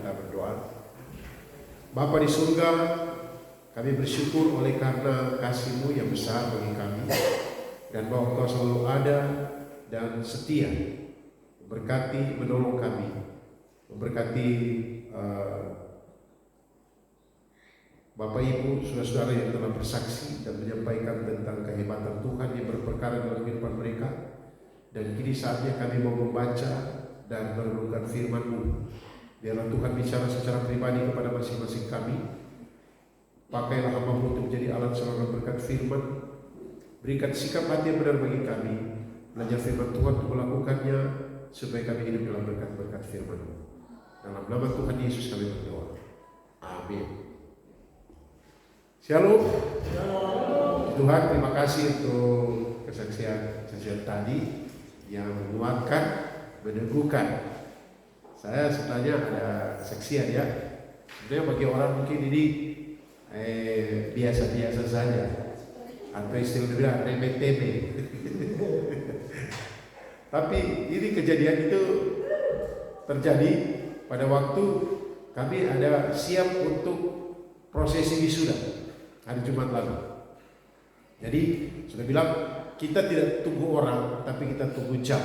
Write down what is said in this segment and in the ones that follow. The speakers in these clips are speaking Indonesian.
kita berdoa. Bapa di surga, kami bersyukur oleh karena kasih-Mu yang besar bagi kami, dan bahwa Engkau selalu ada dan setia memberkati, menolong kami, memberkati Bapak Ibu, saudara-saudara yang telah bersaksi dan menyampaikan tentang kehebatan Tuhan yang berperkara dalam kehidupan mereka. Dan kini saatnya kami mau membaca dan merenungkan firman-Mu. Biarlah Tuhan bicara secara pribadi kepada masing-masing kami. Pakailah hamba-Mu untuk menjadi alat saluran berkat firman. Berikan sikap hati yang benar bagi kami, belajar firman Tuhan untuk melakukannya, supaya kami hidup dalam berkat-berkat firman-Mu. Dalam nama Tuhan Yesus kami berdoa. Amin. Shalom. Tuhan, terima kasih untuk kesaksian tadi yang menguatkan, meneguhkan. Saya sebenarnya ada kesaksian ya. Sebenarnya bagi orang mungkin ini biasa-biasa saja, atau istilah bilang remeh-temeh. Tapi ini kejadian itu terjadi pada waktu kami ada siap untuk prosesi wisuda hari Jumat lalu. Jadi sudah bilang kita tidak tunggu orang, tapi kita tunggu jam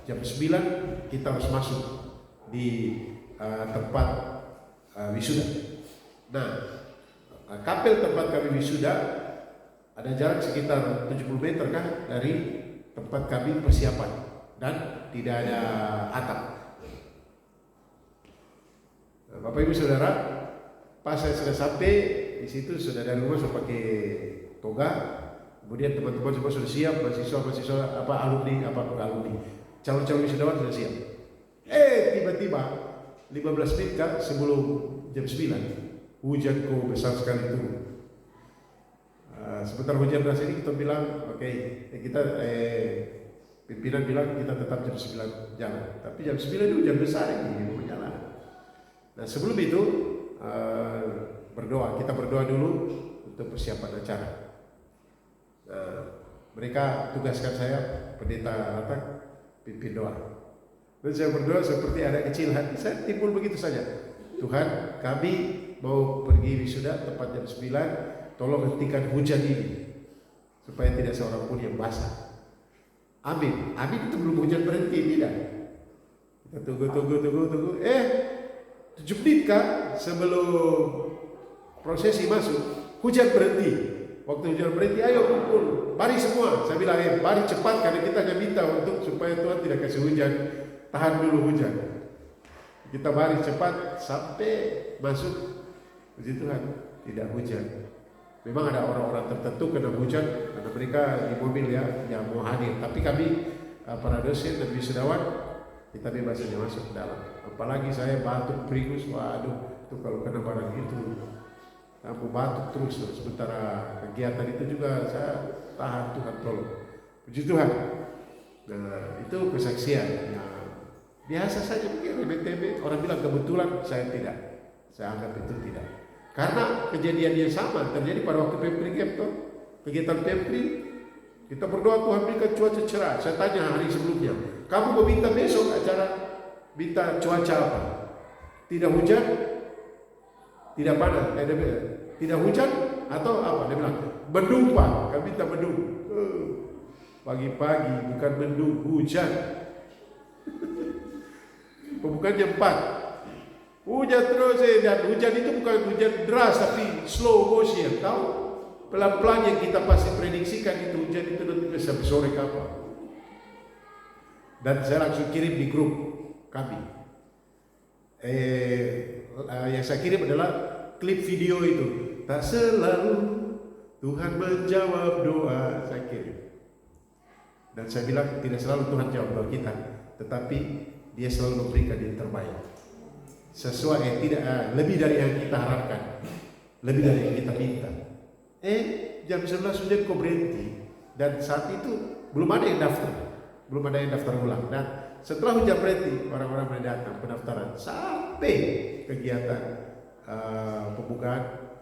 9 kita harus masuk di tempat wisuda. Nah, kapel tempat kami wisuda ada jarak sekitar 70 meter kan dari tempat kami persiapan, dan tidak ada atap. Nah, Bapak Ibu Saudara, pas saya sudah sampai di situ, sudah dari rumah sudah pakai toga, kemudian teman-teman semua sudah siap, mahasiswa alumni calon-calon wisudawan sudah siap. Tiba-tiba 15 menit kan sebelum jam 9 hujan besar sekali turun. Sebentar hujan deras ini kita bilang pimpinan bilang kita tetap jam 9 jalan, tapi jam 9 itu hujan besar ini mau jalan. Nah, sebelum itu kita berdoa dulu untuk persiapan acara. Mereka tugaskan saya, pendeta pimpin doa. Dan saya berdoa seperti anak kecil, hati saya timbul begitu saja. Tuhan, kami mau pergi wisuda tepat jam 9, tolong hentikan hujan ini supaya tidak seorang pun yang basah. Amin. Amin itu belum hujan berhenti, tidak. Kita tunggu. 7 menit kah sebelum prosesi masuk, hujan berhenti. Waktu hujan berhenti, ayo kumpul, mari semua. Saya bilang, mari cepat, karena kita hanya minta untuk supaya Tuhan tidak kasih hujan. Tahan dulu hujan. Kita mari cepat sampai masuk. Puji Tuhan, tidak hujan. Memang ada orang-orang tertentu kena hujan karena mereka di mobil yang mau hadir. Tapi kami para dosen dan wisudawan, kita bebas saja masuk ke dalam. Apalagi saya batuk peringus, waduh, itu kalau kena barang itu aku batuk terus. Sementara kegiatan itu juga saya tahan, Tuhan tolong. Puji Tuhan. Nah, itu kesaksian yang biasa saja, mungkin remeh-temeh. Orang bilang kebetulan, saya tidak. Saya anggap itu tidak. Karena kejadian yang sama terjadi pada waktu Pempri Camp, kegiatan Pempri. Kita berdoa Tuhan berikan cuaca cerah. Saya tanya hari sebelumnya, kamu mau minta besok acara, minta cuaca apa? Tidak hujan, tidak panas, tidak hujan atau apa? Dia bilang mendung Pak, kami minta mendung. Pagi-pagi bukan mendung, hujan. Pembukaannya 4, hujan terus, dan hujan itu bukan hujan deras tapi slow motion, tahu? Pelan-pelan yang kita pasti prediksikan itu hujan itu nanti bisa sore kapan. Dan saya langsung kirim di grup kami. Yang saya kirim adalah klip video itu. Tak selalu Tuhan menjawab doa, saya kirim. Dan saya bilang tidak selalu Tuhan jawab doa kita, tetapi Dia selalu memberikan yang terbaik. Sesuai yang tidak lebih dari yang kita harapkan, lebih dari yang kita minta. Jam 11 hujan kok berhenti, dan saat itu belum ada yang daftar ulang. Dan setelah hujan berhenti, orang-orang mulai datang pendaftaran sampai kegiatan pembukaan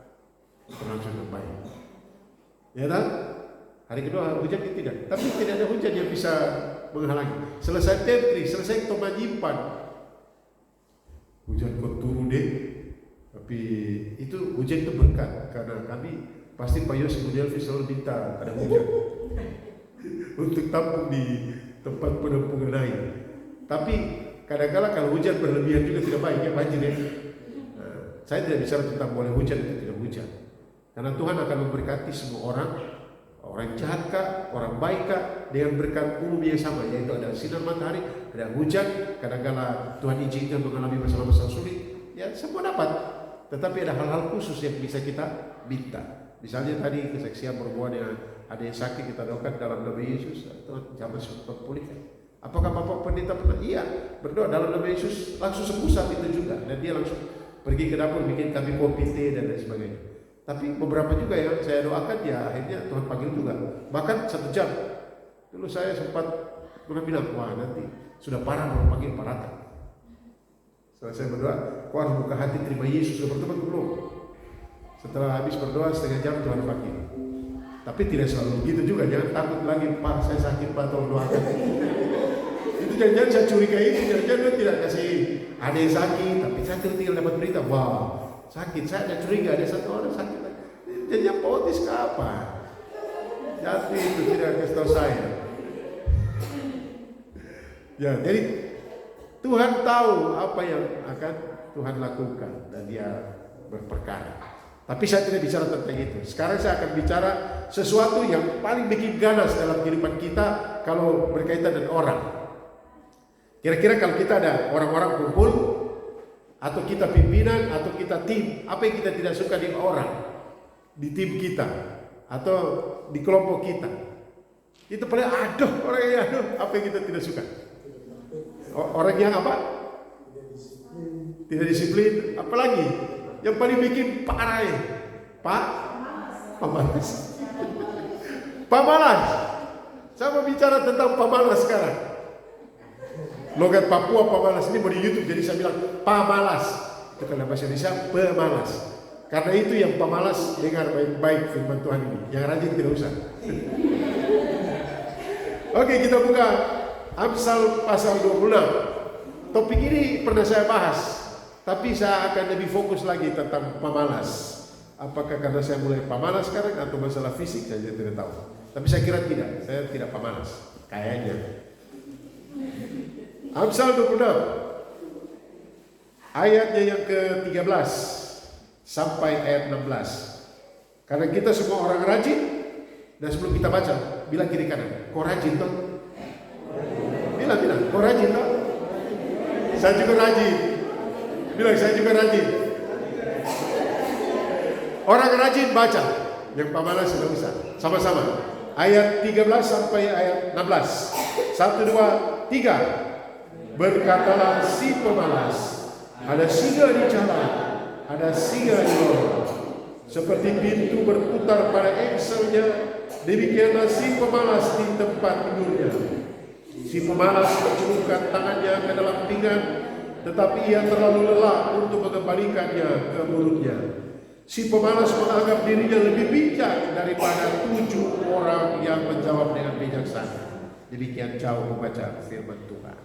berlangsung dengan baik. Ya kan? Hari kedua hujan tidak, tapi tidak ada hujan yang bisa menghalangi. Selesai Pempri, selesai Tomanyipan, hujan kok turun deh. Tapi itu hujan itu berkat, karena kami pasti Pak Yos Ibu Delvi selalu minta ada hujan untuk tampung di tempat penampungan air. Tapi kadang-kala kalau hujan berlebihan juga tidak baik, ya banjir ya. Saya tidak bicara tentang boleh hujan atau tidak hujan, karena Tuhan akan memberkati semua orang, orang jahat kah, orang baik kah, dengan berkat umum yang sama, yaitu ada sinar matahari, ada hujan. Kadang-kala Tuhan izinkan mengalami masalah-masalah sulit, ya semua dapat. Tetapi ada hal-hal khusus yang bisa kita minta. Misalnya tadi kesaksian berhubungan dengan ada yang sakit, kita doakan dalam nama Yesus, Tuhan jamah cepat pulihkan. Apakah Bapak Pendeta pernah? Iya, berdoa dalam nama Yesus, langsung sembuh saat itu juga, dan dia langsung pergi ke dapur bikin kami kopi, teh dan lain sebagainya. Tapi beberapa juga yang saya doakan ya akhirnya Tuhan panggil juga, bahkan 1 jam. Dulu saya sempat bilang, wah nanti sudah parah mau panggil parata. Setelah saya berdoa, kau harus buka hati terima Yesus, sudah bertobat belum? Setelah habis berdoa setengah jam Tuhan panggil. Tapi tidak selalu begitu juga, jangan takut lagi, Pak saya sakit Pak tolong doakan. Itu jangan-jangan saya curiga itu, jangan-jangan tidak kasih ada yang sakit, tapi saya tinggal dapat berita, wah sakit, saya ada curiga ada satu orang sakit. Jangan potis ke apa? Jadi itu tidak kasih tahu saya. Ya, jadi Tuhan tahu apa yang akan Tuhan lakukan dan Dia berperkara. Tapi saya tidak bicara tentang itu. Sekarang saya akan bicara sesuatu yang paling bikin ganas dalam kehidupan kita kalau berkaitan dengan orang. Kira-kira kalau kita ada orang-orang kumpul, atau kita pimpinan, atau kita tim, apa yang kita tidak suka di orang, di tim kita, atau di kelompok kita? Itu paling orang yang apa yang kita tidak suka? Orang yang apa? Tidak disiplin. Apalagi yang paling bikin parah ya, pemalas. Pemalas. Saya mau bicara tentang pemalas sekarang. Logat Papua pemalas ini mau di YouTube, jadi saya bilang pemalas. Itu karena bahasa Indonesia pemalas. Karena itu yang pemalas dengar baik-baik firman Tuhan ini. Yang rajin tidak usah. Oke, kita buka Amsal pasal 26. Topik ini pernah saya bahas, tapi saya akan lebih fokus lagi tentang pemalas. Apakah karena saya mulai pemalas sekarang atau masalah fisik, saya tidak tahu. Tapi saya kira tidak, saya tidak pemalas. Kayaknya. Amsal 26 ayatnya yang ke-13 sampai ayat 16. Karena kita semua orang rajin, dan sebelum kita baca, bilang kiri kanan, kau rajin toh? Bilang, kau rajin toh? Saya juga rajin. Bilang, saya juga rajin. Orang rajin baca, yang pemalas sudah bisa. Sama-sama. Ayat 13 sampai ayat 16. 1, 2, 3. Berkatalah si pemalas, ada singa di jalan, ada singa di lorong. Seperti pintu berputar pada engselnya, demikianlah si pemalas di tempat tidurnya. Si pemalas mencelupkan tangannya ke dalam pinggan, tetapi ia terlalu lelah untuk mengembalikannya ke mulutnya. Si pemalas menganggap dirinya lebih bijak daripada 7 orang yang menjawab dengan bijaksana. Demikian jauh membaca firman Tuhan.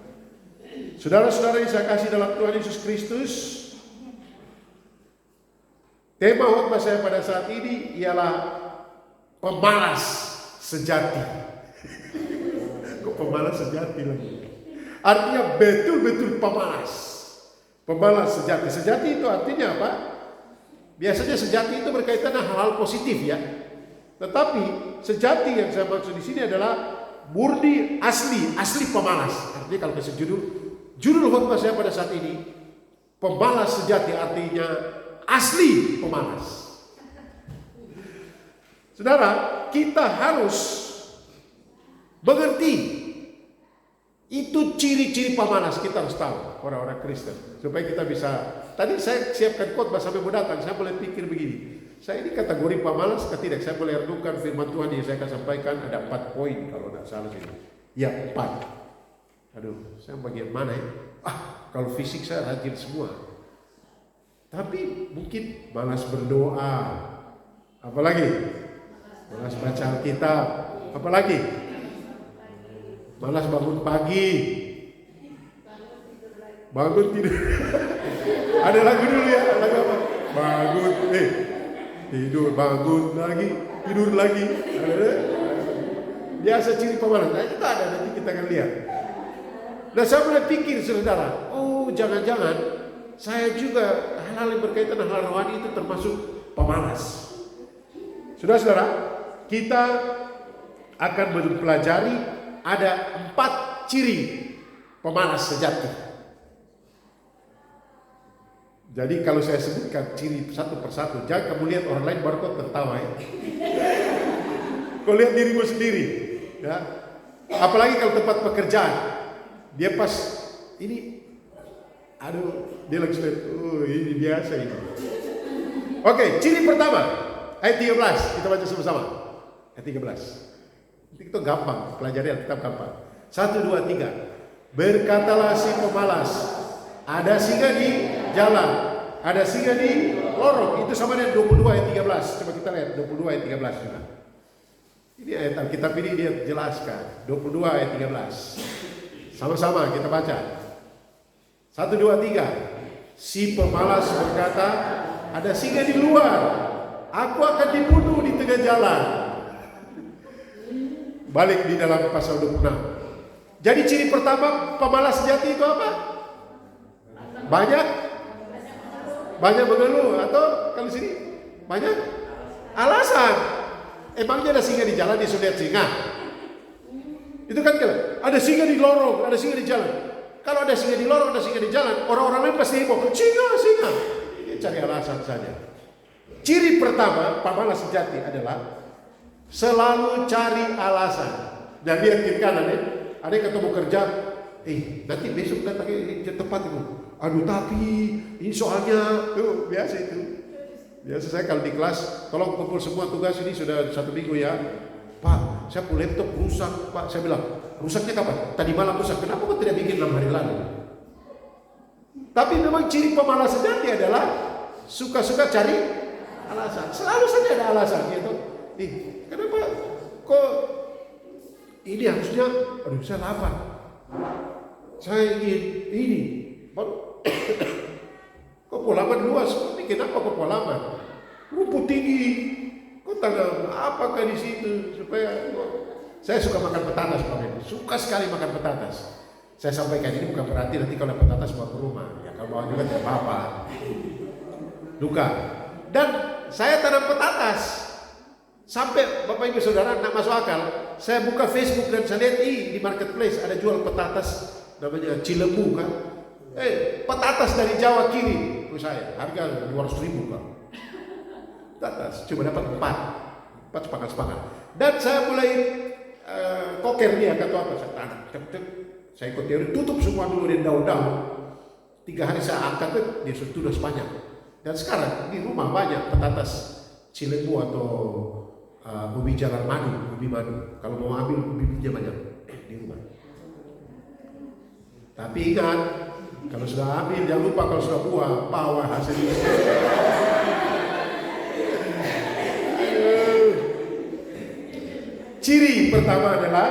Saudara-saudara yang saya kasih dalam Tuhan Yesus Kristus, tema khotbah saya pada saat ini ialah pemalas sejati. Kok pemalas sejati lagi? Artinya betul-betul pemalas. Pemalas sejati. Sejati itu artinya apa? Biasanya sejati itu berkaitan dengan hal-hal positif ya. Tetapi sejati yang saya maksud di sini adalah murni, asli pemalas. Artinya kalau kasih judul khotbah saya pada saat ini, pemalas sejati, artinya asli pemalas. Saudara, kita harus mengerti itu ciri-ciri pemalas. Kita harus tahu, orang-orang Kristen, supaya kita bisa. Tadi saya siapkan khotbah sampai mau datang, saya mulai pikir begini, saya ini kategori pemalas atau tidak? Saya boleh renungkan firman Tuhan yang saya akan sampaikan. Ada 4 poin kalau tidak salah sini. Ya 4. Aduh, saya bagian mana ya? Kalau fisik saya rajin semua. Tapi mungkin malas berdoa. Apalagi? Malas baca Alkitab. Apalagi? Malas bangun pagi. Bangun tidur. Ada lagu dulu ya, lagu apa? bangun, tidur, bangun lagi, tidur lagi. Biasa ciri pemalas. Nah, itu ada, nanti kita akan lihat. Nah, saya mulai pikir, saudara, oh jangan-jangan saya juga hal-hal yang berkaitan dengan hal rohani itu termasuk pemalas. Saudara-saudara, kita akan mempelajari ada 4 ciri pemalas sejati. Jadi kalau saya sebutkan ciri satu persatu, jangan kamu lihat orang lain baru kau tertawa ya. Kau lihat dirimu sendiri, ya. Apalagi kalau tempat pekerjaan, dia pas ini, aduh, dia langsung lihat, oh ini biasa ini. Oke, ciri pertama, ayat 13, kita baca sama-sama. Ayat 13. Itu gampang, pelajari Alkitab gampang. 1, 2, 3. Berkatalah si pemalas, ada singa di jalan, ada singa di lorong. Itu sama dengan 22 ayat 13. Coba kita lihat 22 ayat 13 juga. Ini ayat Alkitab ini dia jelaskan. 22 ayat 13. Sama-sama kita baca. 1, 2, 3. Si pemalas berkata, ada singa di luar, aku akan dibunuh di tengah jalan. Balik di dalam pasal 26. Jadi ciri pertama pemalas sejati itu apa? Banyak mengeluh, atau kalau sini banyak alasan. Emangnya ada singa di jalan, dia sudah lihat singa? Itu kan ada singa di lorong, ada singa di jalan. Kalau ada singa di lorong, ada singa di jalan, orang-orang lain pasti heboh, singa. Dia cari alasan saja. Ciri pertama pemalas sejati adalah selalu cari alasan. Dan lihat kiri kanan ya, ada yang ketemu kerja, nanti besok datang ke tempat itu. Aduh tapi ini soalnya, biasa itu. Biasa saya kalau di kelas, tolong kumpul semua tugas ini sudah 1 minggu ya. Pak, saya punya laptop rusak Pak. Saya bilang, rusaknya kapan? Tadi malam rusak. Kenapa kok tidak bikin 6 hari lalu? Tapi memang ciri pemalas sejati adalah suka-suka cari alasan. Selalu saja ada alasan gitu. Kenapa kok ini harusnya, aduh saya lapar, saya ingin ini, kok polaman luas, kenapa kok polaman, rumput tinggi, kok tanam apakah di situ supaya saya suka makan petatas Pak, suka sekali makan petatas. Saya sampaikan ini bukan berarti nanti kalau petatas bawa ke rumah, ya kalau bawa juga tidak apa-apa, duka. Dan saya tanam petatas. Sampai Bapak Ibu Saudara nak masuk akal, saya buka Facebook dan saya lihat di marketplace ada jual petatas namanya Cilembu kan. Petatas dari Jawa kiri, saya harga 200.000 kan. Petatas cuma dapat 4 sepakat. Dan saya mulai koker dia kata apa, saya tanam, saya ikut teori, tutup semua dulu dari daun-daun. 3 hari saya angkat dia sudah sepanjang. Dan sekarang di rumah banyak petatas Cilembu atau ubi jalan madu, ubi madu. Kalau mau ambil ubi-ubinya banyak di rumah. Tapi ingat, kalau sudah ambil jangan lupa kalau sudah buah, bawa hasilnya. Ciri pertama adalah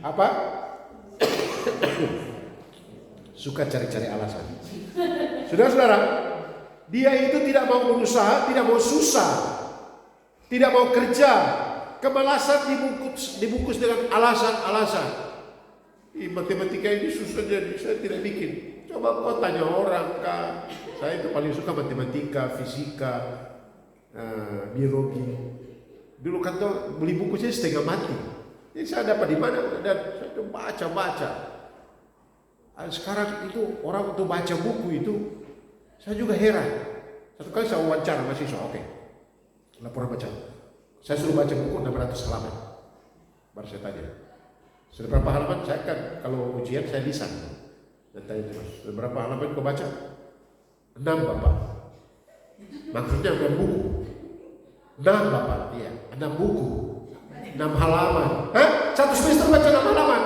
apa? Suka cari-cari alasan. Saudara-saudara, dia itu tidak mau berusaha, tidak mau susah, tidak mau kerja. Kemalasan dibungkus dengan alasan-alasan. Matematika ini susah jadi saya tidak bikin. Coba kau tanya orang kan. Saya itu paling suka matematika, fisika, biologi. Dulu kan tuh beli buku saya setengah mati. Jadi saya dapat di mana dan saya tuh baca. Sekarang itu orang untuk baca buku itu saya juga heran. Satu kali saya wawancara mahasiswa, oke. Laporan baca. Saya suruh baca buku 600 halaman. Baru saya tanya, sudah berapa halaman? Saya kan kalau ujian saya lisan. Dan tanya terus, sudah berapa halaman kau baca? 6 Bapak. Maksudnya 6 buku. 6 Bapak, iya. 6 buku. 6 halaman. Satu semester baca 6 halaman.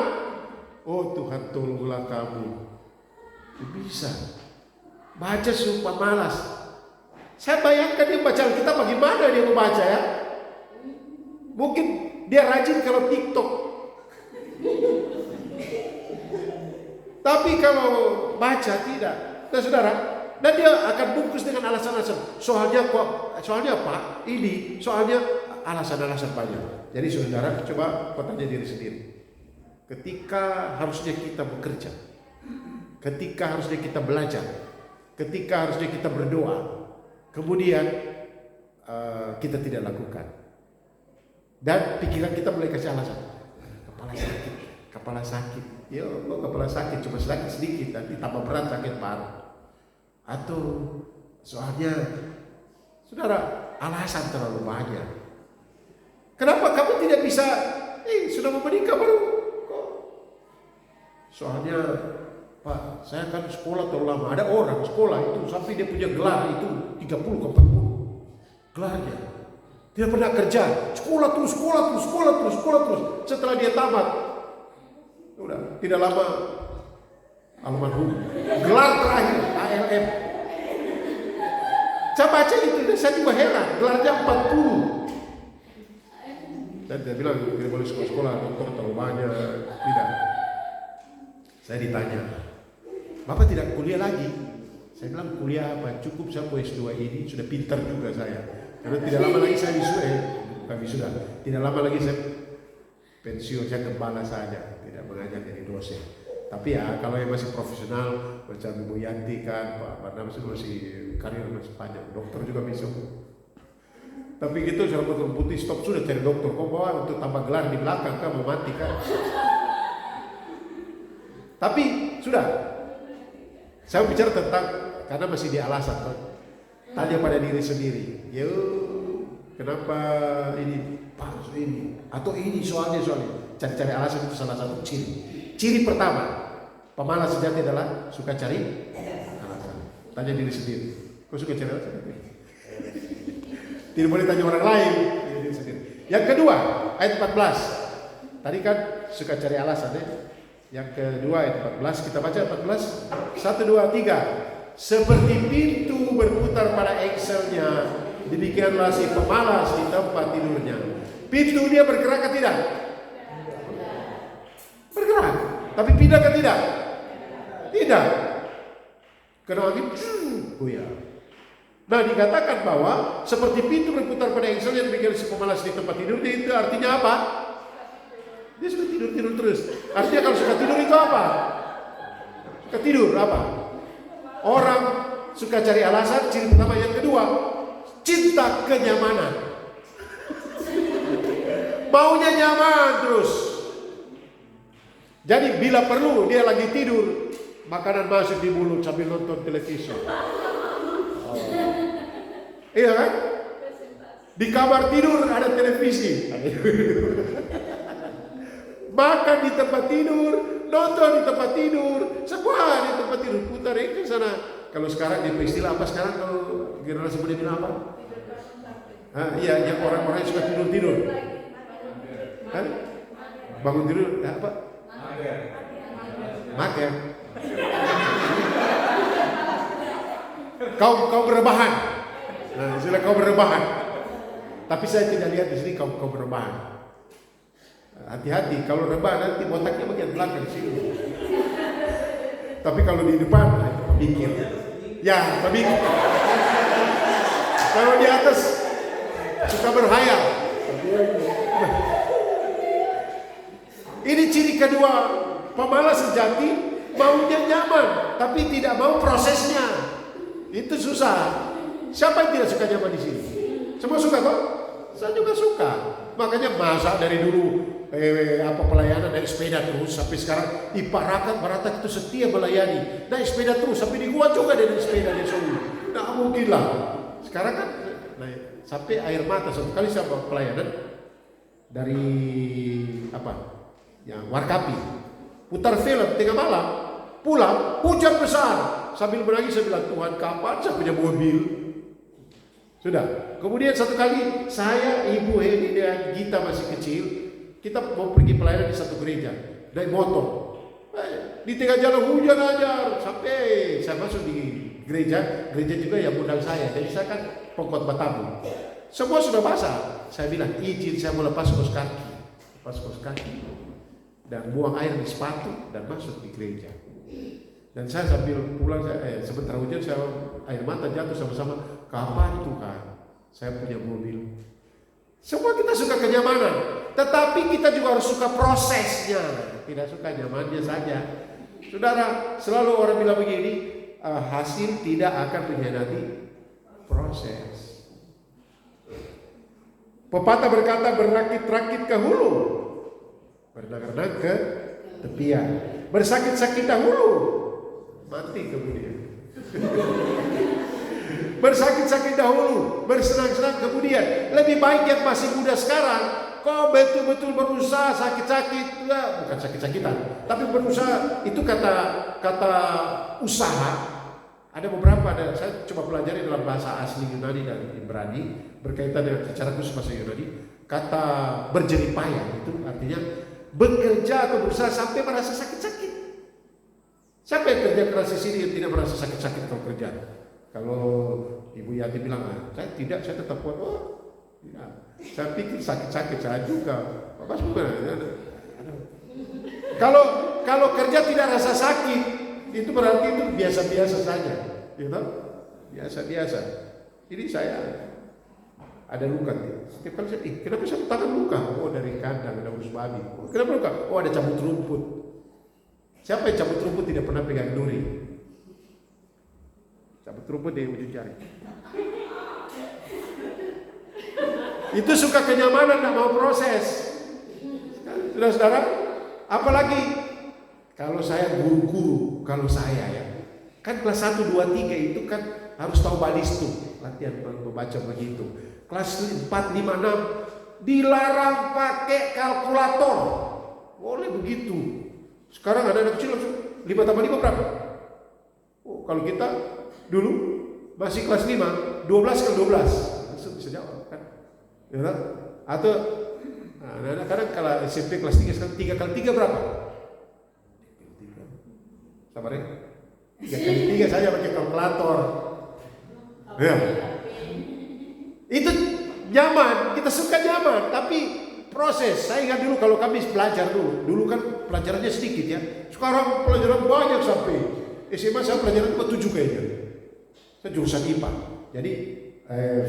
Oh Tuhan tolonglah kamu. Bisa. Baca sumpah malas. Saya bayangkan dia baca Alkitab bagaimana dia membaca ya. Mungkin dia rajin kalau TikTok. Tapi kalau baca tidak. Nah saudara, dan dia akan bungkus dengan alasan-alasan. Soalnya Pak, ini, soalnya alasan-alasan banyak. Jadi saudara, coba kau tanya diri sendiri. Ketika harusnya kita bekerja, ketika harusnya kita belajar, ketika harusnya kita berdoa, kemudian kita tidak lakukan. Dan pikiran kita mulai kasih alasan. Kepala sakit. Ya Allah, kepala sakit cuma sakit sedikit, nanti tambah berat sakit parah. Atau soalnya saudara, alasan terlalu banyak. Kenapa kamu tidak bisa sudah mau menikah baru kok? Soalnya Pak, saya kan sekolah terlalu lama. Ada orang sekolah itu sampai dia punya gelar itu 30 ke 40 gelarnya. Dia pernah kerja, sekolah terus. Setelah dia tamat, udah tidak lama almarhum. Gelar terakhir ALM. Saya baca itu, saya juga heran. Gelarnya 40. Dan dia bilang tidak boleh sekolah dokter terlalu banyak. Tidak. Saya ditanya, Bapak tidak kuliah lagi? Saya bilang kuliah apa? Cukup saya S2 ini sudah pintar juga saya. Karena tidak lama lagi saya wisuda. Tidak lama lagi saya pensiun, saya gembala saja, tidak mengajar jadi dosen. Tapi ya kalau yang masih profesional macam Ibu Yanti kan, Pak Barnabas masih karir masih panjang, dokter juga bisa. Tapi gitu saya betul putih stop sudah cari dokter. Kok bawa untuk tambah gelar di belakang kan mau mati kan? Tapi sudah. Saya bicara tentang karena masih di alasan kan. Tanya pada diri sendiri. Yo, kenapa ini Pak ini atau ini soalnya. Cari-cari alasan itu salah satu ciri. Ciri pertama, pemalas sejati adalah suka cari alasan. Tanya diri sendiri. Kok suka cari alasan? Tidak boleh tanya orang lain. Diri sendiri. Yang kedua, ayat 14. Tadi kan suka cari alasan ya. Yang kedua ayat 14, kita baca 14. 1, 2, 3. Seperti pintu berputar pada engselnya, demikianlah si pemalas di tempat tidurnya. Pintu dia bergerak atau tidak? Bergerak. Tapi pindah ke tidak? Tidak. Karena angin goyah. Nah, dikatakan bahwa seperti pintu berputar pada engselnya, demikian si pemalas di tempat tidurnya, itu artinya apa? Dia suka tidur terus. Artinya kalau suka tidur itu apa? Suka tidur apa? Orang suka cari alasan, ciri pertama. Yang kedua, cinta kenyamanan. Maunya nyaman terus. Jadi bila perlu dia lagi tidur, makanan masuk di mulut sambil nonton televisi. Iya kan? Di kamar tidur ada televisi. Makan di tempat tidur, nonton di tempat tidur, semua di tempat tidur, putar ke sana. Kalau sekarang di istilah apa sekarang kalau generasi muda bilang apa? Iya, yang orang-orang yang suka tidur. Bangun tidur, apa? Mager. Kau berrebahan. Nah, istilah kau berrebahan. Tapi saya tidak lihat di sini kau berrebahan. Hati-hati, kalau rebahan nanti botaknya bagian belakang sini. Tapi kalau di depan, pikir. Ya, tapi kalau di atas suka berhayal. Ini ciri kedua, pemalas sejati maunya nyaman, tapi tidak mau prosesnya. Itu susah. Siapa yang tidak suka nyaman di sini? Semua suka kok? Saya juga suka. Makanya masa dari dulu pelayanan naik sepeda terus sampai sekarang di Parakat itu setia melayani. Naik sepeda terus sampai di gua juga dari sepeda di Solo. Nah mungkin lah. Sekarang kan naik sampai air mata satu kali saya pelayanan dari yang Warkapi. Putar film tengah malam, pulang hujan besar. Sambil menangis saya bilang, Tuhan kapan saya punya mobil? Sudah. Kemudian satu kali saya, Ibu Heli dan Gita masih kecil, kita mau pergi pelayanan di satu gereja, naik motor. Di tengah jalan hujan aja, sampai saya masuk di gereja juga yang modal saya. Jadi saya kan pokok Batamu. Semua sudah basah. Saya bilang, izin saya mau lepas kaos kaki, dan buang air di sepatu dan masuk di gereja. Dan saya sambil pulang, sebentar hujan saya air mata jatuh sama-sama. Kapan Tuhan saya punya mobil? Semua kita suka kenyamanan, tetapi kita juga harus suka prosesnya. Tidak suka nyamannya saja. Saudara, selalu orang bilang begini, hasil tidak akan mengkhianati proses. Pepatah berkata, berakit-rakit ke hulu, berenang-renang ke tepian. Bersakit-sakit dahulu, mati kemudian. Bersakit-sakit dahulu, bersenang-senang kemudian. Lebih baik yang masih muda sekarang, kau betul-betul berusaha sakit-sakit, bukan sakit-sakitan, tapi berusaha. Itu kata usaha. Ada beberapa, saya coba pelajari dalam bahasa asli Yunani dan Ibrani berkaitan dengan secara khusus bahasa Yunani. Kata berjeripaya itu artinya bekerja atau berusaha sampai merasa sakit-sakit. Siapa yang kerja keras di sini yang tidak merasa sakit-sakit kalau kerja? Kalau Ibu Yati bilang, saya tidak, saya tetap kuat. Oh, tidak. Saya pikir sakit-sakit saya juga. Bapak sebenarnya. Kalau kerja tidak rasa sakit, itu berarti itu biasa-biasa saja, gitu? Biasa-biasa. Ini saya ada luka. Setiap kali saya, kenapa saya tangan luka? Oh, dari kandang ada urus babi. Oh, kenapa luka? Oh, ada cabut rumput. Siapa yang cabut rumput tidak pernah pegang duri? Cabut rumput di ujung jari. Itu suka kenyamanan, tidak mau proses. Saudara-saudara, apalagi kalau saya guru-guru, kalau saya ya, kan kelas 1, 2, 3 itu kan harus tahu balis tuh, latihan membaca begitu. Kelas 4, 5, 6 dilarang pakai kalkulator. Boleh begitu. Sekarang ada anak kecil langsung 5 tambah 5 berapa? Oh, kalau kita dulu masih kelas 5, 12 kali 12 langsung bisa jawab kan? Ya, atau nah, kadang kalau SMP kelas 3 sekarang 3 kali 3 berapa? Sabar ya. 3 kali 3 saya pakai kalkulator. Ya. Itu nyaman, kita suka nyaman, tapi proses. Saya ingat dulu kalau kami belajar dulu kan pelajarannya sedikit ya. Sekarang pelajaran banyak sampai SMA saya pelajaran cuma 7 kayaknya. Saya jurusan IPA. Jadi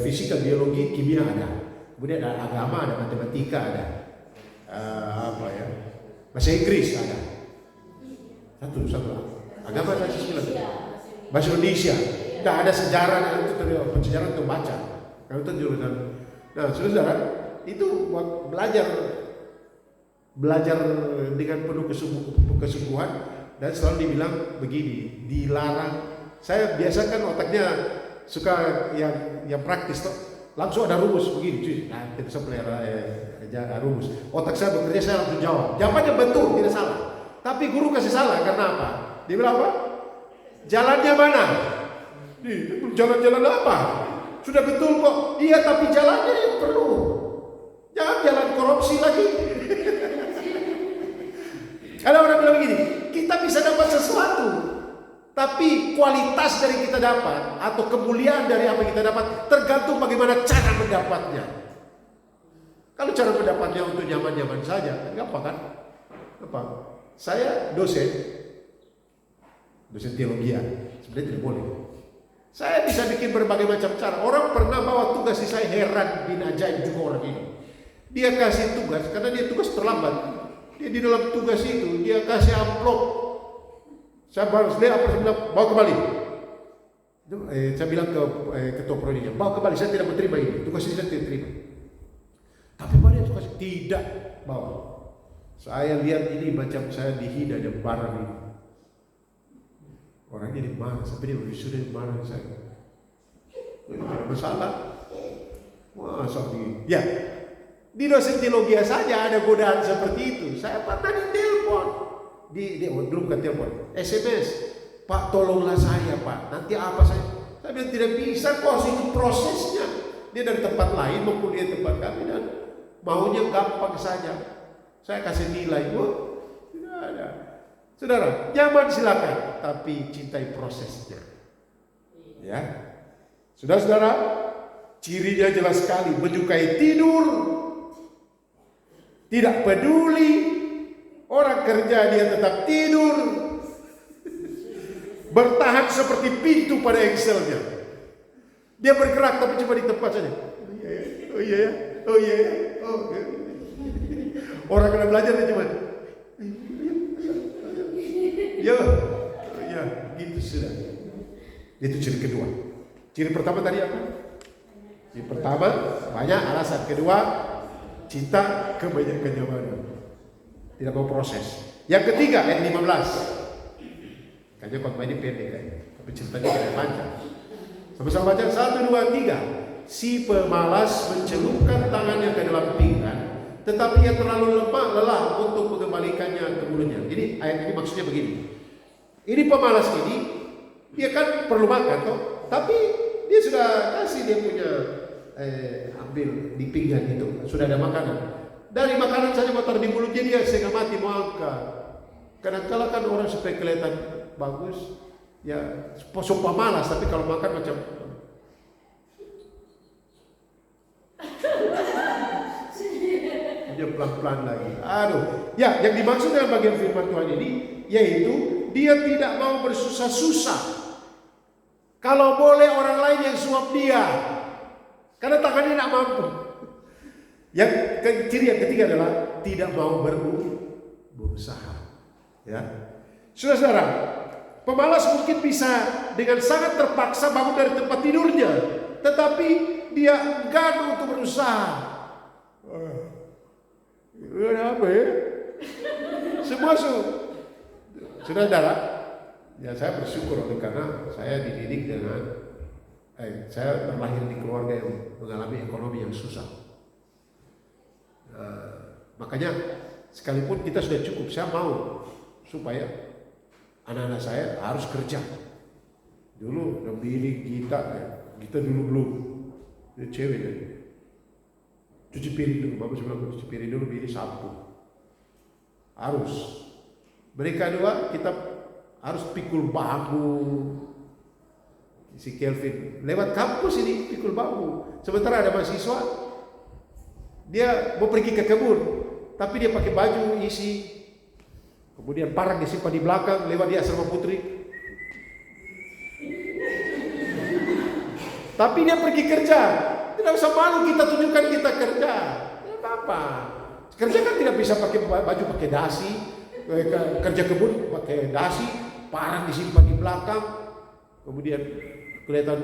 fisika, biologi, kimia ada. Kemudian ada agama, ada matematika, ada apa ya? Bahasa Inggris ada. Satu. Agama ada sisilah. Bahasa Indonesia. Tidak ada sejarah, itu sejarah untuk baca. Kalau itu jurusan. Nah, saudara, itu belajar dengan penuh kesungguhan dan selalu dibilang begini, dilarang. Saya biasa kan otaknya suka yang praktis toh. Langsung ada rumus begini, cuy. Nah, kita bisa pelajari rumus. Otak saya bekerja, saya langsung jawab. Jawabannya betul, tidak salah. Tapi guru kasih salah karena apa? Dia bilang apa? Jalannya mana? Jalan-jalan apa? Sudah betul kok. Iya, tapi jalannya yang perlu. Jangan jalan korupsi lagi. Ada orang bilang begini, kita bisa dapat sesuatu, tapi kualitas dari kita dapat atau kemuliaan dari apa yang kita dapat tergantung bagaimana cara mendapatnya. Kalau cara mendapatnya untuk nyaman-nyaman saja, gampang kan? Gampang. Saya dosen teologi, sebenarnya tidak boleh. Saya bisa bikin berbagai macam cara. Orang pernah bawa tugas di saya, heran bin ajaib juga orang ini. Dia kasih tugas, karena dia tugas terlambat. Dia di dalam tugas itu, dia kasih amplop. Saya baru lihat apa, saya bilang, bawa kembali. Saya bilang ke ketua prodinya, bawa kembali, saya tidak menerima ini. Tugas ini saya tidak terima. Tapi pada dia tugas tidak bawa. Saya lihat ini macam saya dihina dan barang ini. Orangnya di mana? Sampai dia sudah di mana saya? Tidak bersalah. Masa begini? Ya, di dosen teologi saja ada godaan seperti itu. Saya pernah ditelepon, belum kan telepon, SMS. Pak, tolonglah saya, Pak. Nanti apa saya? Saya bilang tidak bisa, kok itu prosesnya. Dia dari tempat lain maupun dia tempat kami dan maunya gampang saja. Saya kasih nilai, tidak ada. Saudara, nyaman silakan, tapi cintai prosesnya. Ya, saudara-saudara, cirinya jelas sekali, menyukai tidur, tidak peduli, orang kerja dia tetap tidur. bertahan seperti pintu pada Excelnya. Dia bergerak tapi cuma di tempat saja. Oh iya ya, oh iya ya, oh iya. Orang kena belajar dia cuma, ya, ya, gitu sudah. Itu ciri kedua. Ciri pertama tadi apa? Ciri pertama banyak alasan. Kedua, cinta kenyamanan. Tidak mau proses. Yang ketiga ayat 15. Kayaknya khotbah ini pendek kayaknya, tapi ceritanya tidak panjang. Sama-sama baca 1, 2, 3. Si pemalas mencelupkan tangannya ke dalam pinggan, tetapi ia terlalu lelah untuk mengembalikannya ke mulutnya. Jadi ayat ini maksudnya begini. Ini pemalas ini, dia kan perlu makan toh, tapi dia sudah kasih dia punya ambil di pinggan itu, sudah ada makanan. Dari makanan saja mau taruh di mulutnya dia setengah mati mau angkat. Kadang-kala kan orang supaya kelihatan bagus, ya sumpah malas, tapi kalau makan macam dia pelan-pelan lagi. Aduh, ya yang dimaksud dengan bagian firman Tuhan ini yaitu dia tidak mau bersusah-susah. Kalau boleh orang lain yang suap dia, karena tangannya tidak mampu. Yang ciri yang ketiga adalah tidak mau berusaha. Ya, saudara-saudara, pemalas mungkin bisa dengan sangat terpaksa bangun dari tempat tidurnya, tetapi dia enggan untuk berusaha. Apa ya? Semua saudara, ya saya bersyukur karena saya dididik dengan saya terlahir di keluarga yang mengalami ekonomi yang susah. Makanya sekalipun kita sudah cukup, saya mau supaya anak-anak saya harus kerja. Dulu memilih kita dulu belum, dia cewek jadi. Cuci piring dulu, bagus bilang cuci piring dulu, pilih sapu. Harus. Mereka dua kita harus pikul bambu. Si Kelvin lewat kampus ini pikul bambu. Sementara ada mahasiswa, dia mau pergi ke kebun, tapi dia pakai baju isi, kemudian parang disimpan di belakang, lewat dia asrama putri. Tapi dia pergi kerja. Tidak usah malu kita tunjukkan kita kerja. Tidak apa-apa. Kerja kan tidak bisa pakai baju pakai dasi, kerja kebun pakai dasi, parang disimpan di belakang. Kemudian kelihatan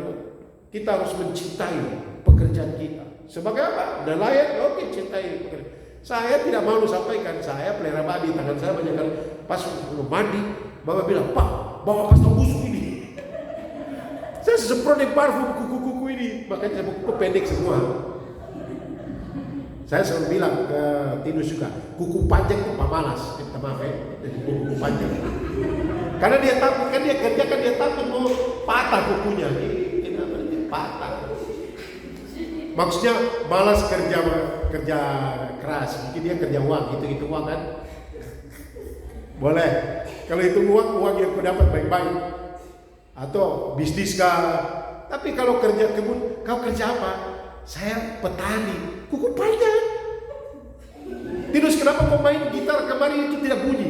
kita harus mencintai pekerjaan kita. Sebagai apa? Nelayan, oke, cintai pekerjaan. Saya tidak malu sampaikan, saya pelihara babi, tangan saya banyak kali pas mandi, bapak bilang, "Pak, bawa pasta busuk ini." Saya semprot di parfum kuku-kuku ini, makanya saya kuku pendek semua. Saya selalu bilang ke Tinus juga, kuku panjang itu pemalas. Minta maaf ya, kuku panjang. Karena dia takut, kan dia kerja kan dia takut mau patah kukunya. Ini patah. Maksudnya malas kerja keras, mungkin dia kerja uang, gitu uang kan? Boleh. Kalau itu uang yang kau dapat baik-baik. Atau bisnis kah? Tapi kalau kerja kebun, kau kerja apa? Saya petani, kuku panjang. Terus kenapa kau main gitar kemarin itu tidak bunyi?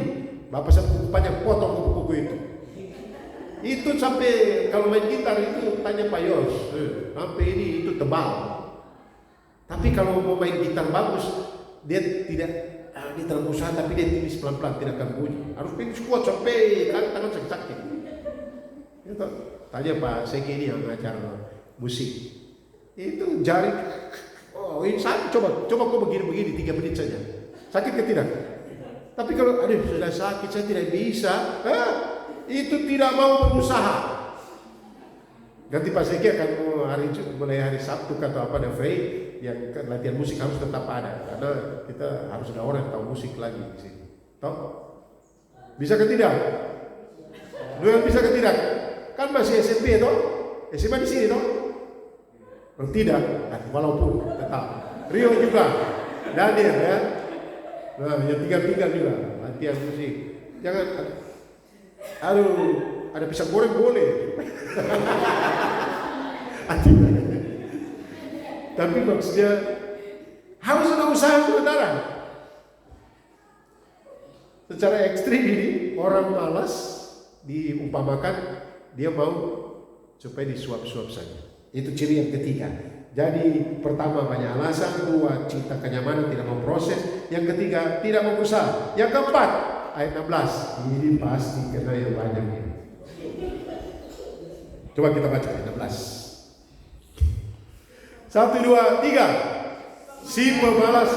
Bapak saya kuku panjang, potong kuku-kuku itu. Itu sampai kalau main gitar itu tanya Pak Yos, sampai ini itu tebal. Tapi kalau mau main gitar bagus, dia tidak dia terlalu usaha, tapi dia tipis pelan-pelan, tidak akan bunyi. Harus pinggir kuat sampai kan tangan sakit. Itu tanya Pak Seki ini yang ngajar musik. Itu jari, oh ini sakit, coba kok begini 3 menit saja. Sakit ke tidak? Tapi kalau aduh sudah sakit saya tidak bisa, itu tidak mau berusaha. Ganti Pak Seki akan mulai hari Sabtu atau apa ada free yang latihan musik harus tetap ada karena kita harus ada orang yang tahu musik lagi di sini. Toh? Bisa ke tidak? Lu bisa ke tidak? Kan masih SMP toh? SMA di sini toh? Oh, tidak, walaupun tetap. Rio juga, Daniel ya. Nah, yang tinggal juga latihan musik. Jangan, aduh, ada pisang goreng boleh. Tapi maksudnya harus ada usaha saudara. Secara ekstrim ini orang malas diumpamakan Dia mau supaya disuap-suap saja. Itu ciri yang ketiga. Jadi pertama banyak alasan, dua cinta kenyamanan, tidak mau proses, yang ketiga tidak mau berusaha. Yang keempat ayat 16, ini pasti kena yang banyak ini. Coba kita baca ayat 16. 1, 2, 3. Si pemalas,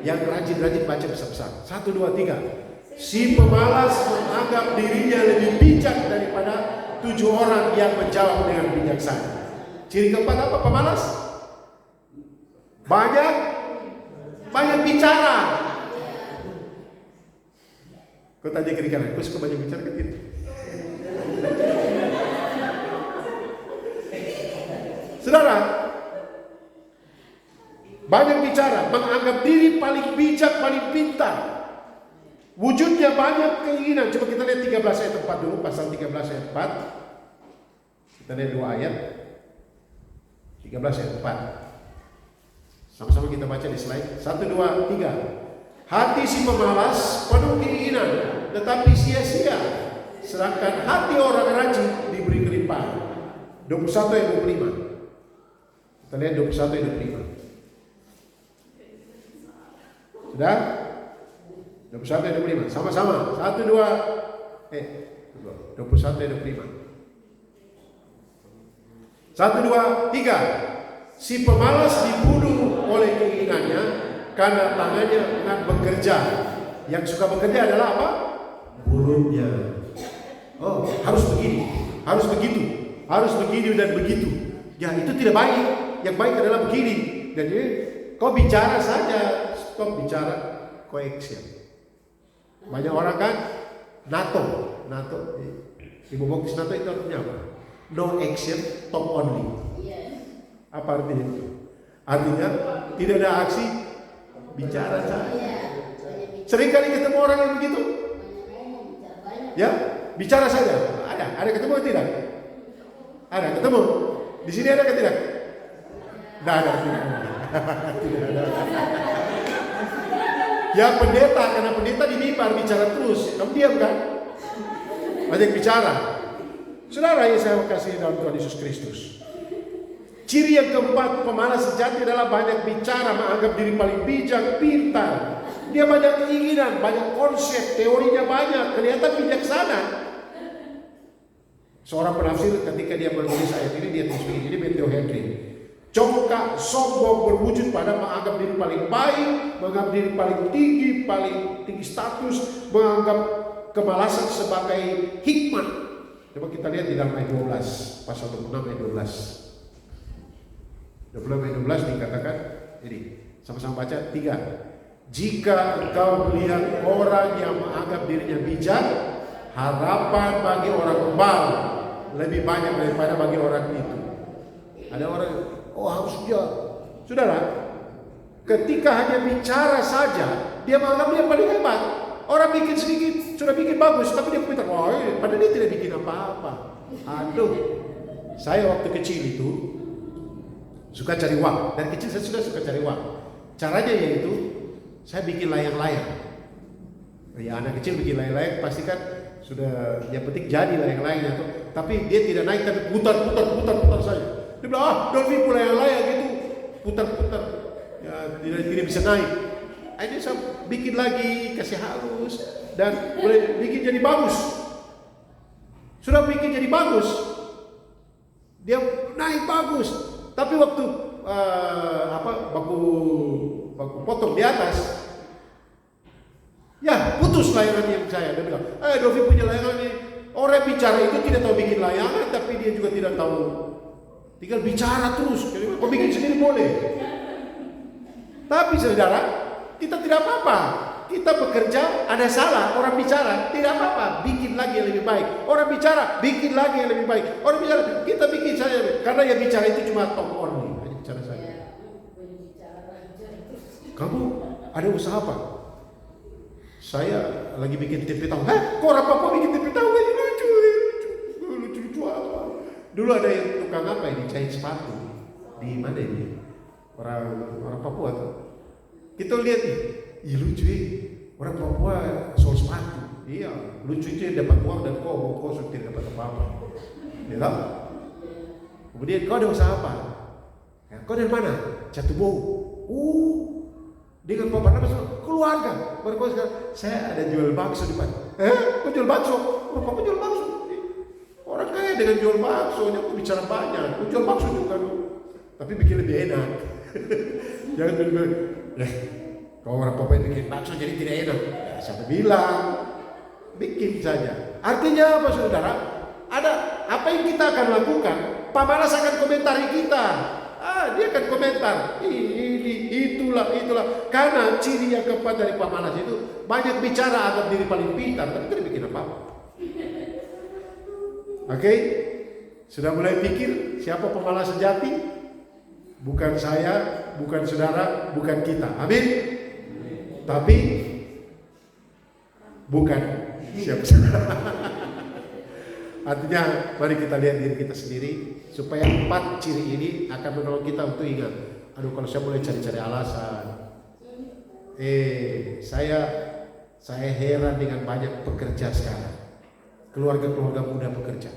yang rajin-rajin baca besar-besar. 1, 2, 3. Si pemalas menganggap dirinya lebih bijak daripada 7 orang yang menjawab dengan bijaksana. Ciri keempat apa pemalas? Banyak bicara. Kau tanya kiri kanan, kau suka banyak bicara ke kiri? Saudara, banyak bicara, menganggap diri paling bijak, paling pintar. Wujudnya banyak keinginan. Coba kita lihat 13 ayat 4 dulu, pasal 13 ayat 4. Kita lihat 2 ayat. 13 ayat 4. Sama-sama kita baca di slide. 1, 2, 3. Hati si pemalas penuh keinginan, tetapi sia-sia. Sedangkan hati orang rajin diberi kelimpahan. 21 ayat 25. Kita lihat 21 ayat 25. Sudah? 21 ayat 25. Sama-sama. 1, 2. 21 ayat 25. 1, 2, 3. Si pemalas dibunuh oleh keinginannya karena tangannya dengan bekerja. Yang suka bekerja adalah apa? Mulutnya. Oh, harus begini, harus begitu, harus begini dan begitu. Ya, itu tidak baik. Yang baik adalah begini. Jadi kau bicara saja, stop bicara, kau action. Banyak orang kan NATO, Ibu Bokis NATO itu artinya apa? No action, talk only. Apa artinya itu? Artinya tidak ada aksi, bicara saja. Sering kali ketemu orang yang begitu? Ya, bicara saja. Ada ketemu atau tidak? Ada ketemu. Di sini ada atau tidak? Tidak ada. Tidak ada. Ya pendeta, karena pendeta di mimbar bicara terus. Kamu diam kan? Banyak bicara. Saudara yang saya kasih dalam Tuhan Yesus Kristus. Ciri yang keempat pemalas sejati adalah banyak bicara, menganggap diri paling bijak, pintar. Dia banyak keinginan, banyak konsep, teorinya banyak, kelihatan bijaksana. Seorang penafsir ketika dia menulis ayat ini, dia tulis begini, ini Matthew Henry. Congkak, sombong, berwujud pada menganggap diri paling baik, menganggap diri paling tinggi status, menganggap kemalasan sebagai hikmat. Coba kita lihat di dalam ayat 12, pasal 26 ayat 12. 26 ayat 12 dikatakan ini, sama-sama baca 3. Jika engkau melihat orang yang menganggap dirinya bijak, harapan bagi orang kebal lebih banyak daripada bagi orang itu. Ada orang, oh harus dia. Saudara, ketika hanya bicara saja, dia menganggap dia paling hebat. Orang bikin sedikit, sudah bikin bagus, tapi dia komentar, oh padahal dia tidak bikin apa-apa. Aduh, saya waktu kecil itu suka cari uang. Dari kecil saya sudah suka cari uang. Caranya yaitu saya bikin layang-layang. Ya anak kecil bikin layang-layang pasti kan sudah yang penting jadi layang-layangnya tuh. Tapi dia tidak naik, tapi putar saja. Dia bilang, Dolphy pula layang-layang gitu, putar-putar. Ya tidak bisa naik. Akhirnya saya bikin lagi, kasih halus dan boleh bikin jadi bagus. Sudah bikin jadi bagus. Dia naik bagus. Tapi waktu baku potong di atas, ya putus layangan yang saya. Dia bilang, Dolphy punya layangan ini. Orang bicara itu tidak tahu bikin layangan, tapi dia juga tidak tahu. Tinggal bicara terus. Kau bikin sendiri boleh. Tapi saudara, kita tidak apa-apa. Kita bekerja, ada salah. Orang bicara, tidak apa-apa. Bikin lagi yang lebih baik. Orang bicara, bikin lagi yang lebih baik. Orang bicara, kita bikin saja. Karena yang bicara itu cuma talk only. Hanya bicara saja. Kamu ada usaha apa? Saya lagi bikin tempe tahu. Kok orang Papua bikin tempe tahu? Lucu apa? Dulu ada yang tukang apa ini? Jahit sepatu. Di mana ini? Orang Papua tuh. Kita lihat nih. Ih lucu orang Papua soal sepatu. Iya, lucu itu dapat uang dan kok tidak dapat apa-apa. Ya tahu? Kemudian kau ada usaha apa? Ya, kau dari mana? Jatuh dengan Pak Barnabas keluarga. Baru kau sekarang, saya ada jual bakso di depan. Kau jual bakso? Oh, kamu jual bakso? Orang kaya dengan jual bakso, dia bicara banyak. Kau jual bakso juga, tapi bikin lebih enak. Jangan bilang, kau orang Papua bikin bakso jadi tidak enak. Ya, siapa bilang? Bikin saja. Artinya apa, saudara? Ada apa yang kita akan lakukan? Pamalas akan komentari kita. Dia akan komentar. Ini, itulah. Karena ciri yang keempat dari pamalas itu banyak bicara, anggap diri paling pintar, tapi tidak bikin apa-apa. Oke? Sudah mulai pikir siapa pemalas sejati? Bukan saya, bukan saudara, bukan kita. Amin. Tapi bukan siapa saudara. Artinya mari kita lihat diri kita sendiri supaya 4 ciri ini akan menolong kita untuk ingat. Aduh, kalau saya mulai cari-cari alasan. Saya heran dengan banyak pekerja sekarang. Keluarga-keluarga muda bekerja.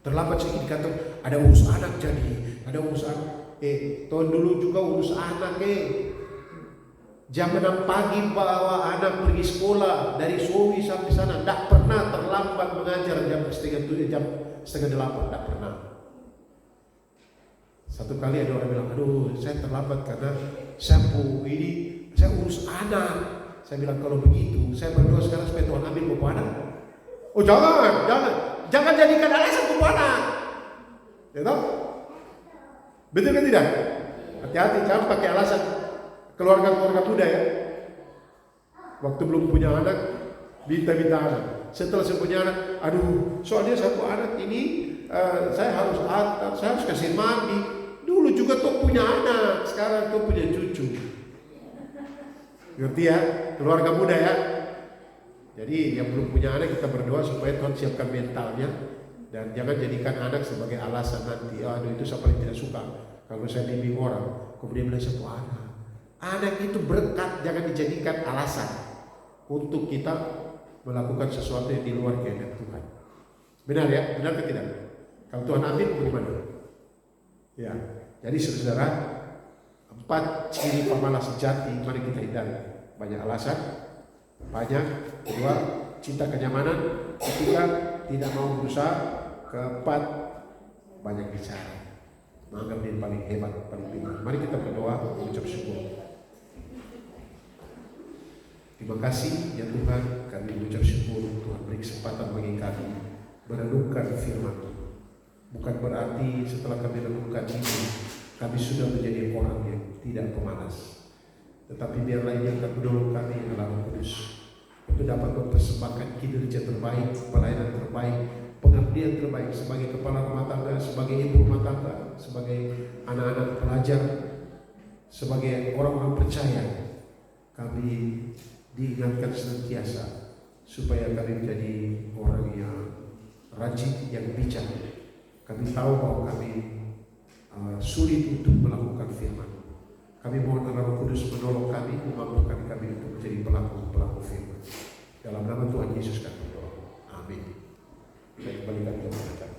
Terlambat sedikit di kantor, ada urus anak jadi, ada urus anak. Tahun dulu juga urus anak Jam 6 pagi bawa anak pergi sekolah dari Sowi sampai sana. Tidak pernah terlambat mengajar jam setengah 8. Tidak pernah. Satu kali ada orang bilang, aduh saya terlambat karena saya urus anak. Saya bilang kalau begitu saya berdoa sekarang supaya Tuhan ambil bawa anak. Oh jangan jadikan alasan bawa anak. Ya tahu? Betul kan tidak? Hati-hati jangan pakai alasan. Keluarga muda ya, waktu belum punya anak, minta anak. Setelah saya punya anak, aduh, soalnya satu anak ini saya harus kasih mandi. Dulu juga tuh punya anak, sekarang tuh punya cucu. Ngerti ya, keluarga muda ya. Jadi yang belum punya anak kita berdoa supaya Tuhan siapkan mentalnya dan jangan jadikan anak sebagai alasan nanti. Aduh itu saya paling tidak suka kalau saya bimbing orang, kemudian bilang satu anak. Anak itu berkat, jangan dijadikan alasan untuk kita melakukan sesuatu yang di luar kehendak Tuhan. Benar ya? Benar atau tidak? Kalau Tuhan ambil bagaimana? Ya. Jadi saudara, 4 ciri pemalas sejati mari kita hindari. Banyak alasan, banyak. Kedua, cinta kenyamanan. Ketiga, tidak mau berusaha. Keempat, banyak bicara. Menganggap diri paling hebat, paling pintar. Mari kita berdoa, mengucap syukur. Terima kasih ya Tuhan, kami mengucap syukur Tuhan beri kesempatan bagi kami merenungkan firman-Mu. Bukan berarti setelah kami renungkan ini kami sudah menjadi orang yang tidak pemalas. Tetapi biarlah yang akan menolong kami adalah Roh Kudus untuk dapat mempersembahkan kinerja terbaik, pelayanan terbaik, pengabdian terbaik sebagai kepala rumah tangga, sebagai ibu rumah tangga, sebagai anak-anak pelajar, sebagai orang-orang percaya. Kami diingatkan senantiasa supaya kami menjadi orang yang rajin, yang bijak. Kami tahu bahwa kami sulit untuk melakukan firman. Kami mohon Roh Kudus menolong kami, memampukan kami untuk menjadi pelaku firman. Dalam nama Tuhan Yesus kami berdoa. Amin. Saya kembalikan kepada